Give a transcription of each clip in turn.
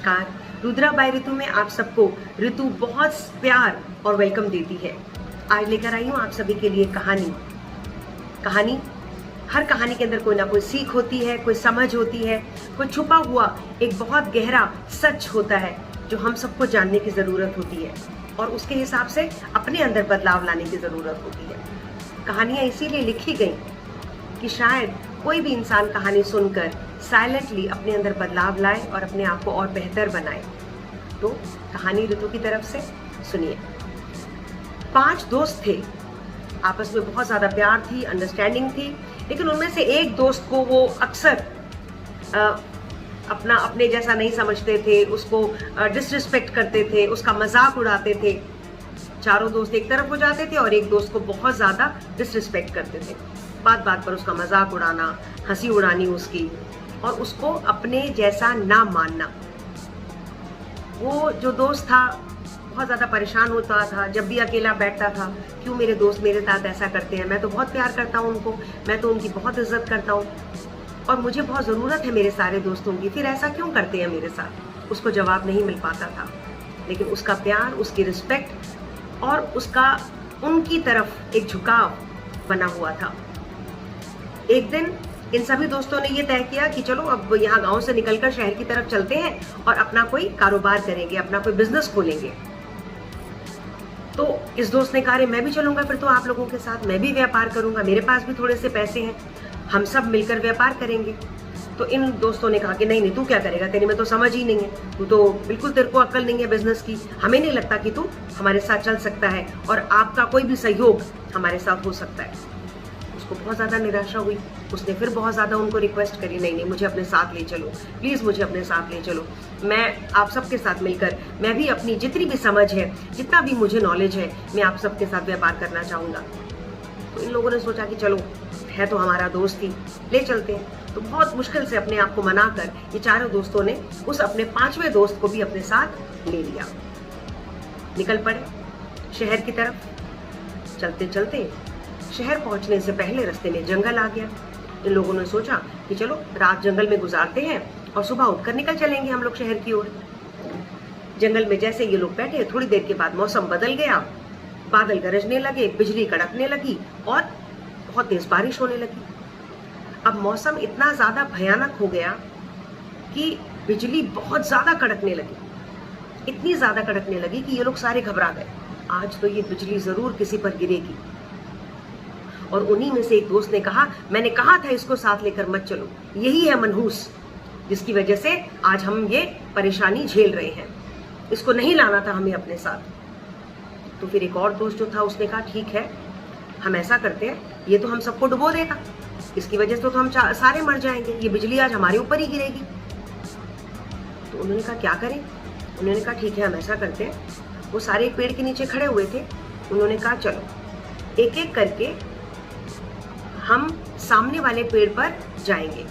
नमस्कार। रुद्रा बाय ऋतु में आप सबको ऋतु बहुत प्यार और वेलकम देती है। आज लेकर आई हूँ आप सभी के लिए कहानी। हर कहानी के अंदर कोई ना कोई सीख होती है, कोई समझ होती है, कोई छुपा हुआ एक बहुत गहरा सच होता है जो हम सबको जानने की जरूरत होती है और उसके हिसाब से अपने अंदर बदलाव लाने की जरूरत होती है। कहानियां इसीलिए लिखी गई कि शायद कोई भी इंसान कहानी सुनकर साइलेंटली अपने अंदर बदलाव लाए और अपने आप को और बेहतर बनाए। तो कहानी ऋतु की तरफ से सुनिए। 5 दोस्त थे, आपस में बहुत ज्यादा प्यार थी, अंडरस्टैंडिंग थी, लेकिन उनमें से एक दोस्त को वो अक्सर अपने जैसा नहीं समझते थे, उसको डिसरिस्पेक्ट करते थे, उसका मजाक उड़ाते थे। चारों दोस्त एक तरफ हो जाते थे और एक दोस्त को बहुत ज्यादा डिसरिस्पेक्ट करते थे। बात बात पर उसका मजाक उड़ाना, हंसी उड़ानी उसकी, और उसको अपने जैसा ना मानना। वो जो दोस्त था बहुत ज्यादा परेशान होता था जब भी अकेला बैठता था। क्यों मेरे दोस्त मेरे साथ ऐसा करते हैं? मैं तो बहुत प्यार करता हूँ उनको, मैं तो उनकी बहुत इज्जत करता हूँ और मुझे बहुत जरूरत है मेरे सारे दोस्तों की, फिर ऐसा क्यों करते हैं मेरे साथ? उसको जवाब नहीं मिल पाता था, लेकिन उसका प्यार, उसकी रिस्पेक्ट और उसका उनकी तरफ एक झुकाव बना हुआ था। एक दिन इन सभी दोस्तों ने ये तय किया कि चलो अब यहाँ गांव से निकलकर शहर की तरफ चलते हैं और अपना कोई कारोबार करेंगे, अपना कोई बिजनेस खोलेंगे। तो इस दोस्त ने कहा, मैं भी चलूंगा, फिर तो आप लोगों के साथ मैं भी व्यापार करूंगा, मेरे पास भी थोड़े से पैसे हैं, हम सब मिलकर व्यापार करेंगे। तो इन दोस्तों ने कहा कि नहीं, तू क्या करेगा, तेरे में तो समझ ही नहीं है, तू तो बिल्कुल, तेरे को अक्ल नहीं है बिजनेस की, हमें नहीं लगता कि तू हमारे साथ चल सकता है और आपका कोई भी सहयोग हमारे साथ हो सकता है। उसको बहुत ज्यादा निराशा हुई। उसने फिर बहुत ज्यादा उनको रिक्वेस्ट करी, नहीं, मुझे अपने साथ ले चलो, प्लीज मुझे अपने साथ ले चलो, मैं आप सबके साथ मिलकर, मैं भी अपनी जितनी भी समझ है, जितना भी मुझे नॉलेज है, मैं आप सबके साथ व्यापार करना चाहूंगा। तो इन लोगों ने सोचा कि चलो, है तो हमारा दोस्त ही, ले चलते हैं। तो बहुत मुश्किल से अपने आप को मनाकर ये चारों दोस्तों ने उस अपने 5वें दोस्त को भी अपने साथ ले लिया। निकल पड़े शहर की तरफ। चलते चलते शहर पहुंचने से पहले रास्ते में जंगल आ गया। इन लोगों ने सोचा कि चलो रात जंगल में गुजारते हैं और सुबह उठकर निकल चलेंगे हम लोग शहर की ओर। जंगल में जैसे ये लोग बैठे, थोड़ी देर के बाद मौसम बदल गया, बादल गरजने लगे, बिजली कड़कने लगी और बहुत तेज बारिश होने लगी। अब मौसम इतना ज्यादा भयानक हो गया कि बिजली बहुत ज्यादा कड़कने लगी, इतनी ज्यादा कड़कने लगी कि ये लोग सारे घबरा गए। आज तो ये बिजली जरूर किसी पर गिरेगी। और उन्हीं में से एक दोस्त ने कहा, मैंने कहा था इसको साथ लेकर मत चलो, यही है मनहूस जिसकी वजह से आज हम ये परेशानी झेल रहे हैं, इसको नहीं लाना था हमें अपने साथ। तो फिर एक और दोस्त जो था उसने कहा, ठीक है, हम ऐसा करते हैं, ये तो हम सबको डुबो देगा, इसकी वजह से तो हम सारे मर जाएंगे, ये बिजली आज हमारे ऊपर ही गिरेगी। तो उन्होंने कहा, क्या करें? उन्होंने कहा, ठीक है, हम ऐसा करते हैं। वो सारे एक पेड़ के नीचे खड़े हुए थे। उन्होंने कहा, चलो एक एक करके हम सामने वाले पेड़ पर जाएंगे,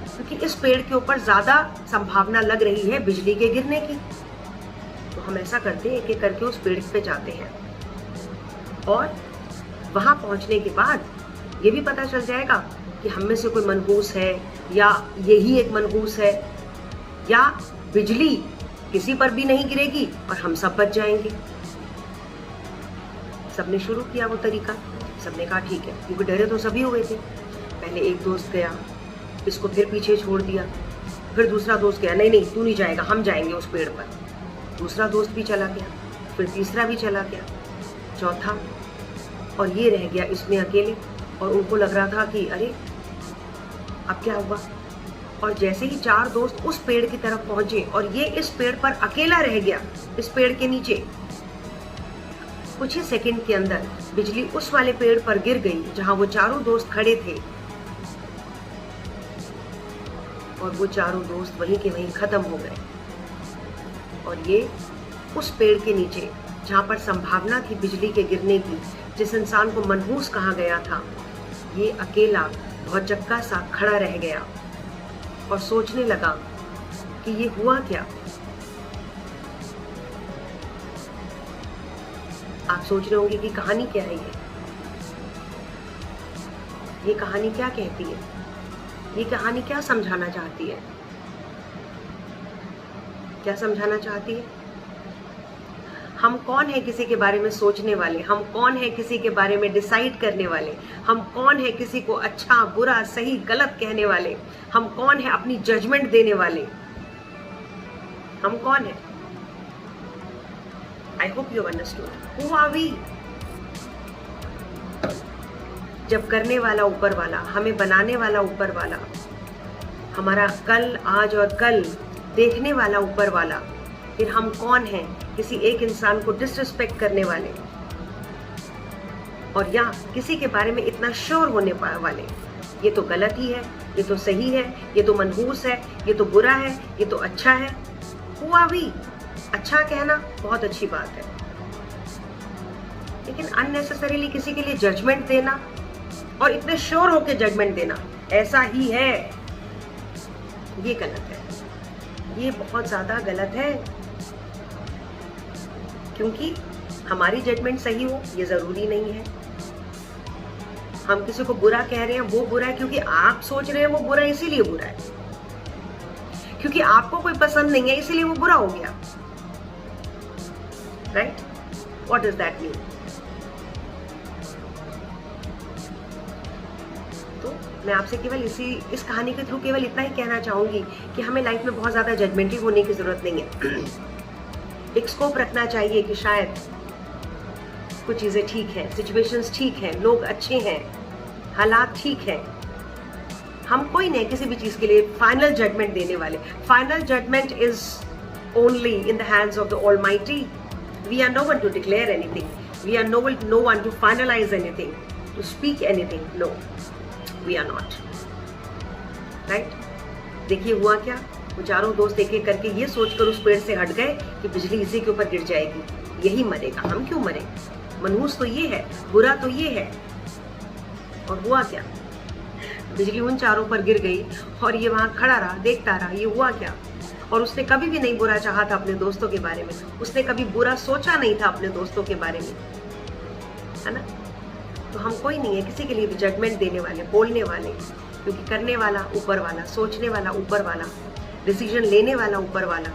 क्योंकि इस पेड़ के ऊपर ज्यादा संभावना लग रही है बिजली के गिरने की। तो हम ऐसा करते हैं, एक एक करके उस पेड़ पे जाते हैं और वहां पहुंचने के बाद ये भी पता चल जाएगा कि हम में से कोई मनहूस है या यही एक मनहूस है, या बिजली किसी पर भी नहीं गिरेगी और हम सब बच जाएंगे। सबने शुरू किया वो तरीका। सबने कहा ठीक है, क्योंकि डरे तो सभी हुए थे। पहले एक दोस्त गया, इसको फिर पीछे छोड़ दिया। फिर दूसरा दोस्त गया, नहीं तू नहीं जाएगा, हम जाएंगे उस पेड़ पर। दूसरा दोस्त भी चला गया, फिर तीसरा भी चला गया, चौथा, और ये रह गया इसमें अकेले। और उनको लग रहा था कि अरे अब क्या हुआ। और जैसे ही 4 दोस्त उस पेड़ की तरफ पहुंचे और ये इस पेड़ पर अकेला रह गया, इस पेड़ के नीचे, कुछ ही सेकंड के अंदर बिजली उस वाले पेड़ पर गिर गई जहां वो चारों दोस्त खड़े थे और वो चारों दोस्त वहीं के वहीं खत्म हो गए। और ये उस पेड़ के नीचे जहां पर संभावना थी बिजली के गिरने की, जिस इंसान को मनहूस कहा गया था, ये अकेला भौचक्का सा खड़ा रह गया और सोचने लगा कि ये हुआ क्या। आप सोच रहे होंगे कि कहानी क्या है ये कहानी क्या कहती है, ये कहानी क्या समझाना चाहती है। क्या समझाना चाहती है? हम कौन है किसी के बारे में सोचने वाले? हम कौन है किसी के बारे में डिसाइड करने वाले? हम कौन है किसी को अच्छा बुरा सही गलत कहने वाले? हम कौन है अपनी जजमेंट देने वाले? हम कौन है? I hope you understood who are we. जब करने वाला ऊपर वाला, हमें बनाने वाला ऊपर वाला, हमारा कल आज और कल देखने वाला ऊपर वाला, फिर हम कौन हैं किसी एक इंसान को डिसरिस्पेक्ट करने वाले और या किसी के बारे में इतना श्योर होने वाले? ये तो गलत ही है, ये तो सही है, ये तो मनहूस है, ये तो बुरा है, ये तो अच्छा है। Who are we? अच्छा कहना बहुत अच्छी बात है, लेकिन अननेसेसरीली किसी के लिए जजमेंट देना और इतने श्योर होके जजमेंट देना ऐसा ही है, ये गलत है, ये बहुत ज्यादा गलत है। क्योंकि हमारी जजमेंट सही हो ये जरूरी नहीं है। हम किसी को बुरा कह रहे हैं वो बुरा है क्योंकि आप सोच रहे हैं वो बुरा है, इसीलिए बुरा है। क्योंकि आपको कोई पसंद नहीं है इसीलिए वो बुरा हो गया, right? What does that mean? तो मैं आपसे केवल इस कहानी के थ्रू केवल इतना ही कहना चाहूंगी कि हमें लाइफ में बहुत ज्यादा जजमेंटल होने की जरूरत नहीं है। एक स्कोप रखना चाहिए कि शायद कुछ चीजें ठीक हैं, सिचुएशंस ठीक हैं, लोग अच्छे हैं, हालात ठीक हैं। हम कोई नहीं किसी भी चीज के लिए फाइनल जजमेंट देने वाले। Final judgement is only in the hands of the Almighty. We are no one to declare anything, we are no one to finalise anything, to speak anything. No, we are not, right? देखिए हुआ क्या, वो चारों दोस्त एक एक करके ये सोचकर उस पेड़ से हट गए कि बिजली इसी के ऊपर गिर जाएगी, यही मरेगा, हम क्यों मरे? मनहूस तो ये है, बुरा तो ये है। और हुआ क्या? बिजली उन चारों पर गिर गई और ये वहां खड़ा रहा, देखता रहा, ये हुआ क्या? और उसने कभी भी नहीं बुरा चाहा था अपने दोस्तों के बारे में, उसने कभी बुरा सोचा नहीं था अपने दोस्तों के बारे में, है ना? तो हम कोई नहीं है किसी के लिए भी जजमेंट देने वाले, बोलने वाले, क्योंकि करने वाला ऊपर वाला, सोचने वाला ऊपर वाला, डिसीजन लेने वाला ऊपर वाला।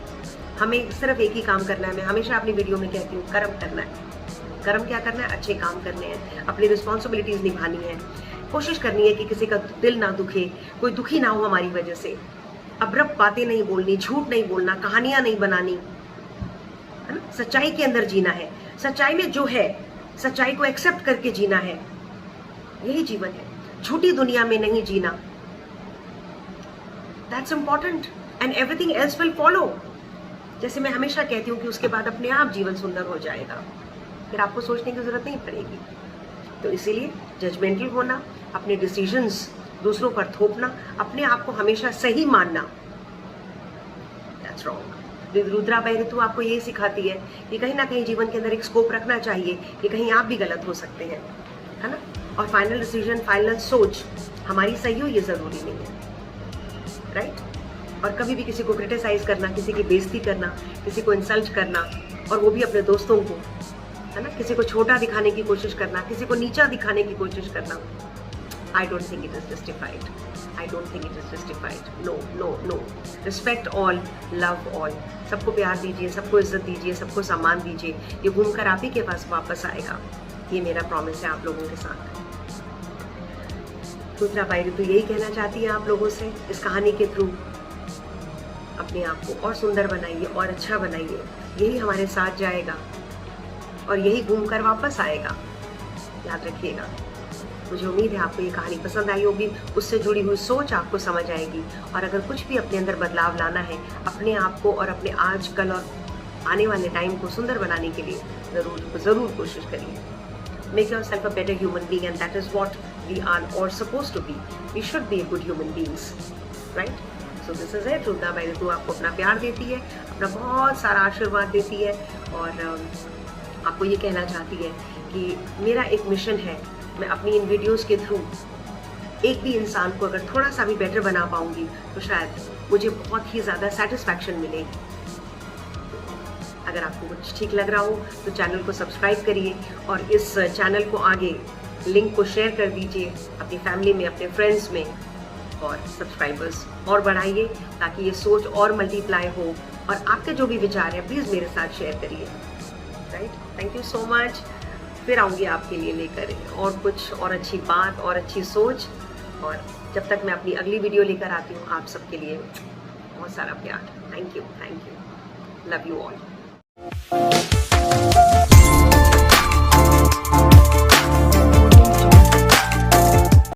हमें सिर्फ एक ही काम करना है। मैं हमेशा अपनी वीडियो में कहती हूँ, कर्म करना है। कर्म क्या करना है? अच्छे काम करने हैं, अपनी रिस्पॉन्सिबिलिटीज निभानी है, कोशिश करनी है कि किसी का दिल ना दुखे, कोई दुखी ना हो हमारी वजह से। अब्रप्त बातें नहीं बोलनी, झूठ नहीं बोलना, कहानियां नहीं बनानी, है ना? सच्चाई के अंदर जीना है, सच्चाई में जो है सच्चाई को एक्सेप्ट करके जीना है, यही जीवन है। झूठी दुनिया में नहीं जीना। That's important and everything else will follow. जैसे मैं हमेशा कहती हूँ कि उसके बाद अपने आप जीवन सुंदर हो जाएगा, फिर आपको सोचने की जरूरत नहीं पड़ेगी। तो इसीलिए जजमेंटल होना, अपने डिसीजंस दूसरों पर थोपना, अपने आप को हमेशा सही मानना, दैट्स रॉन्ग। रुद्राबाई ऋतु आपको यही सिखाती है कि कहीं ना कहीं जीवन के अंदर एक स्कोप रखना चाहिए कि कहीं आप भी गलत हो सकते हैं, है ना? और फाइनल डिसीजन, फाइनल सोच हमारी सही हो ये जरूरी नहीं है, राइट? और कभी भी किसी को क्रिटिसाइज करना, किसी की बेइज्जती करना, किसी को इंसल्ट करना, और वो भी अपने दोस्तों को, है ना? किसी को छोटा दिखाने की कोशिश करना, किसी को नीचा दिखाने की कोशिश करना, I don't think it is justified. I don't think it is justified. No no no. Respect all, love all. सबको प्यार दीजिए, सबको इज्जत दीजिए, सबको सम्मान दीजिए। ये घूमकर आप ही के पास वापस आएगा, ये मेरा प्रॉमिस है आप लोगों के साथ। रुद्राबाई ऋतु यही कहना चाहती है आप लोगों से इस कहानी के थ्रू, अपने आप को और सुंदर बनाइए और अच्छा बनाइए, यही हमारे साथ जाएगा और यही घूमकर वापस आएगा, याद रखिएगा। मुझे उम्मीद है आपको ये कहानी पसंद आई होगी, उससे जुड़ी हुई सोच आपको समझ आएगी, और अगर कुछ भी अपने अंदर बदलाव लाना है, अपने आप को और अपने आज कल और आने वाले टाइम को सुंदर बनाने के लिए जरूर कोशिश करिए। Make yourself a better human being, and that is what we are all supposed to be. We should be good human beings, right? So this is it. रुद्राबाई ऋतु आपको अपना प्यार देती है, अपना बहुत सारा आशीर्वाद देती है, और आपको ये कहना चाहती है कि मेरा एक मिशन है, मैं अपनी इन वीडियोस के थ्रू एक भी इंसान को अगर थोड़ा सा भी बेटर बना पाऊंगी तो शायद मुझे बहुत ही ज़्यादा सेटिस्फैक्शन मिलेगी। अगर आपको कुछ ठीक लग रहा हो तो चैनल को सब्सक्राइब करिए, और इस चैनल को आगे लिंक को शेयर कर दीजिए अपनी फैमिली में, अपने फ्रेंड्स में, और सब्सक्राइबर्स और बढ़ाइए ताकि ये सोच और मल्टीप्लाई हो, और आपके जो भी विचार हैं प्लीज़ मेरे साथ शेयर करिए। Right, thank you so much. फिर आऊँगी आपके लिए लेकर और कुछ और अच्छी बात और अच्छी सोच, और जब तक मैं अपनी अगली वीडियो लेकर आती हूँ आप सबके लिए बहुत सारा प्यार। Thank you, love you all.